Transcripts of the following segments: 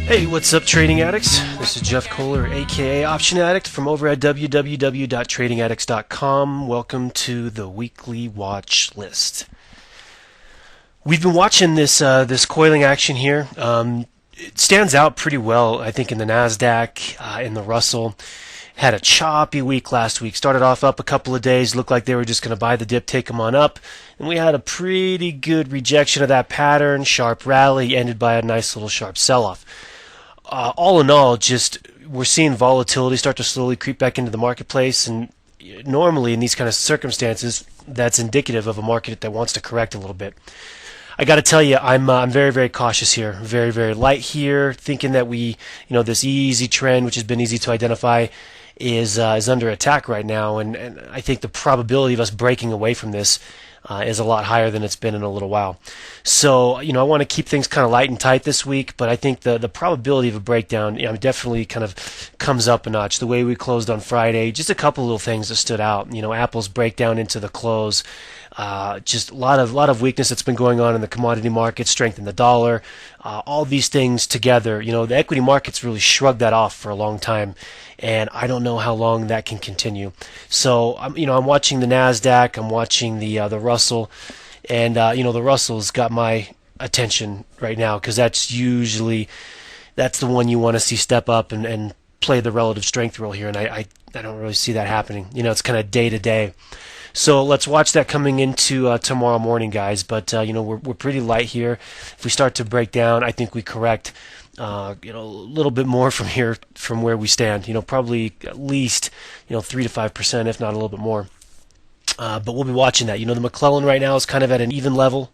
Hey, what's up, Trading Addicts? This is Jeff Kohler, aka Option Addict, from over at www.tradingaddicts.com. Welcome to the weekly watch list. We've been watching this coiling action here. It stands out pretty well, I think, in the Nasdaq, in the Russell. Had a choppy week last week. Started off up a couple of days. Looked like they were just going to buy the dip, take them on up. And we had a pretty good rejection of that pattern. Sharp rally ended by a nice little sharp sell-off. All in all, just we're seeing volatility start to slowly creep back into the marketplace. And normally in these kind of circumstances, that's indicative of a market that wants to correct a little bit. I got to tell you, I'm very, very cautious here. Very, very light here, thinking that this easy trend, which has been easy to identify, is under attack right now, and I think the probability of us breaking away from this is a lot higher than it's been in a little while. So, I want to keep things kind of light and tight this week, but I think the probability of a breakdown definitely kind of comes up a notch. The way we closed on Friday, just a couple little things that stood out. Apple's breakdown into the close, just a lot of weakness that's been going on in the commodity market, strength in the dollar, all these things together. The equity markets really shrugged that off for a long time, and I don't know how long that can continue. So I'm watching the Nasdaq, I'm watching the Russell, and the Russell's got my attention right now because that's the one you want to see step up and play the relative strength role here, and I don't really see that happening. It's kind of day to day. So let's watch that coming into tomorrow morning, guys. But we're pretty light here. If we start to break down, I think we correct a little bit more from here, from where we stand. Probably at least 3 to 5%, if not a little bit more. But we'll be watching that. The McClellan right now is kind of at an even level.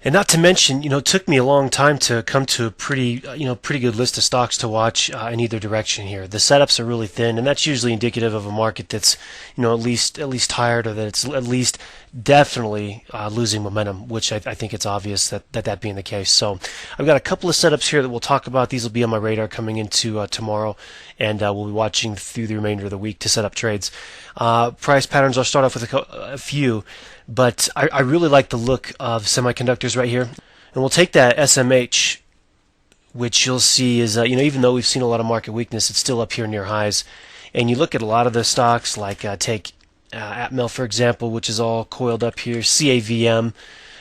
And not to mention, it took me a long time to come to a pretty good list of stocks to watch in either direction here. The setups are really thin, and that's usually indicative of a market that's, at least tired, or that it's at least definitely losing momentum, which I think it's obvious that being the case. So I've got a couple of setups here that we'll talk about. These will be on my radar coming into tomorrow, and we'll be watching through the remainder of the week to set up trades. Price patterns, I'll start off with a few. But I really like the look of semiconductors right here. And we'll take that SMH, which you'll see is, even though we've seen a lot of market weakness, it's still up here near highs. And you look at a lot of the stocks, like take Atmel, for example, which is all coiled up here. CAVM,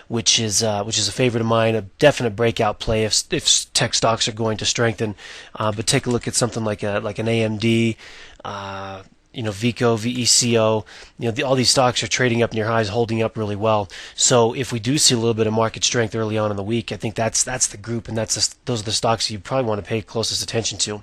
which is a favorite of mine, a definite breakout play if tech stocks are going to strengthen. But take a look at something like an AMD. VECO, VECO, all these stocks are trading up near highs, holding up really well. So if we do see a little bit of market strength early on in the week, I think that's the group, and those are the stocks you probably want to pay closest attention to.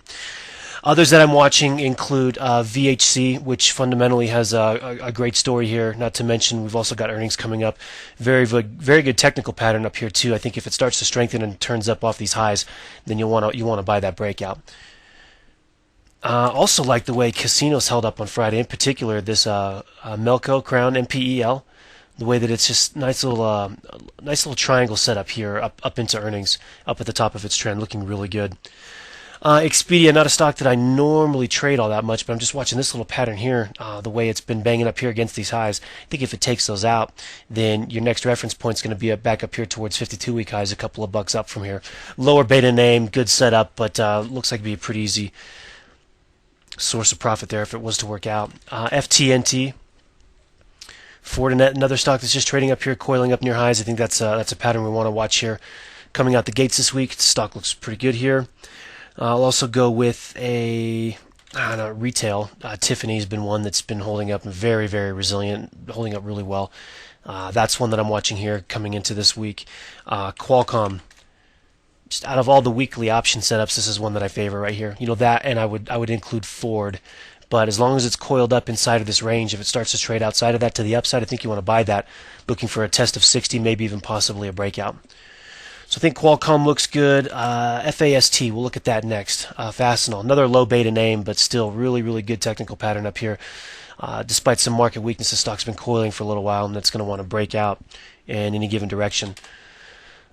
Others that I'm watching include VHC, which fundamentally has a great story here. Not to mention, we've also got earnings coming up. Very good technical pattern up here too. I think if it starts to strengthen and turns up off these highs, then you want to buy that breakout. Also like the way casinos held up on Friday, in particular this Melco Crown MPEL, the way that it's just nice little triangle setup here up into earnings, up at the top of its trend, looking really good. Expedia, not a stock that I normally trade all that much, but I'm just watching this little pattern here, the way it's been banging up here against these highs. I think if it takes those out, then your next reference point is going to be back up here towards 52-week highs, a couple of bucks up from here. Lower beta name, good setup, but looks like it'd be a pretty easy source of profit there if it was to work out. FTNT, Fortinet, another stock that's just trading up here, coiling up near highs. I think that's a pattern we want to watch here. Coming out the gates this week, the stock looks pretty good here. I'll also go with retail. Tiffany's been one that's been holding up very, very resilient, holding up really well. That's one that I'm watching here coming into this week. Qualcomm. Just out of all the weekly option setups, this is one that I favor right here. That, and I would include Ford. But as long as it's coiled up inside of this range, if it starts to trade outside of that to the upside, I think you want to buy that, looking for a test of 60, maybe even possibly a breakout. So I think Qualcomm looks good. FAST, we'll look at that next. Fastenal, another low beta name, but still really, really good technical pattern up here. Despite some market weakness, the stock's been coiling for a little while, and it's going to want to break out in any given direction.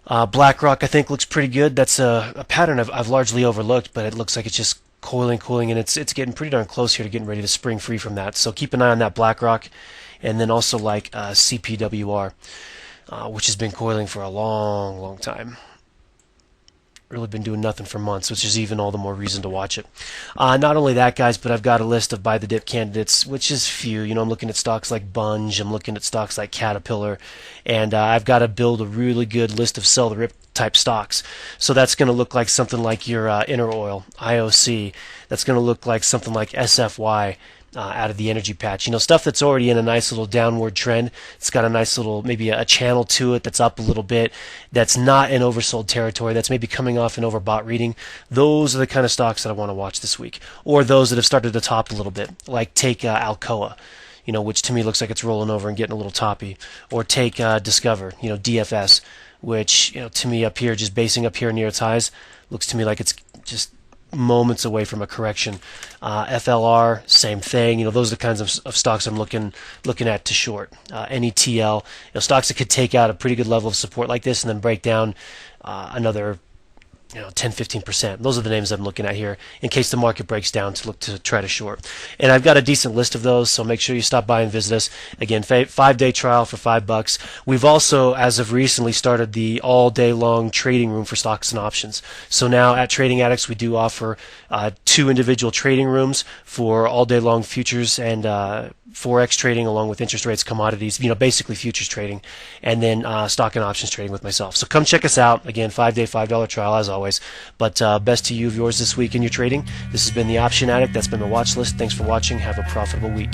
BlackRock, I think, looks pretty good. That's a pattern I've largely overlooked, but it looks like it's just coiling, and it's getting pretty darn close here to getting ready to spring free from that. So keep an eye on that BlackRock, and then also like CPWR, which has been coiling for a long, long time. really been doing nothing for months, which is even all the more reason to watch it. Not only that, guys, but I've got a list of buy the dip candidates, which is few. You know, I'm looking at stocks like Bunge, I'm looking at stocks like Caterpillar, and I've got to build a really good list of sell the rip type stocks. So that's going to look like something like your Interoil, IOC. That's going to look like something like SFY. Out of the energy patch, you know, stuff that's already in a nice little downward trend. It's got a nice little, maybe a channel to it that's up a little bit, that's not in oversold territory, that's maybe coming off an overbought reading. Those are the kind of stocks that I want to watch this week, or those that have started to top a little bit, like take Alcoa, you know, which to me looks like it's rolling over and getting a little toppy, or take Discover, you know, DFS, which, you know, to me up here, just basing up here near its highs, looks to me like it's just moments away from a correction. FLR, same thing. You know, those are the kinds of stocks I'm looking at to short. NETL, you know, stocks that could take out a pretty good level of support like this and then break down another, you know, 10-15%. Those are the names I'm looking at here in case the market breaks down to look to try to short. And I've got a decent list of those, so make sure you stop by and visit us. Again, 5-day trial for $5. We've also, as of recently, started the all-day long trading room for stocks and options. So now at Trading Addicts, we do offer 2 individual trading rooms for all-day long futures and Forex trading, along with interest rates, commodities, you know, basically futures trading, and then stock and options trading with myself. So come check us out. Again, 5-day, $5 trial as always. But best to you of yours this week in your trading. This has been the Option Addict. That's been the Watch List. Thanks for watching. Have a profitable week.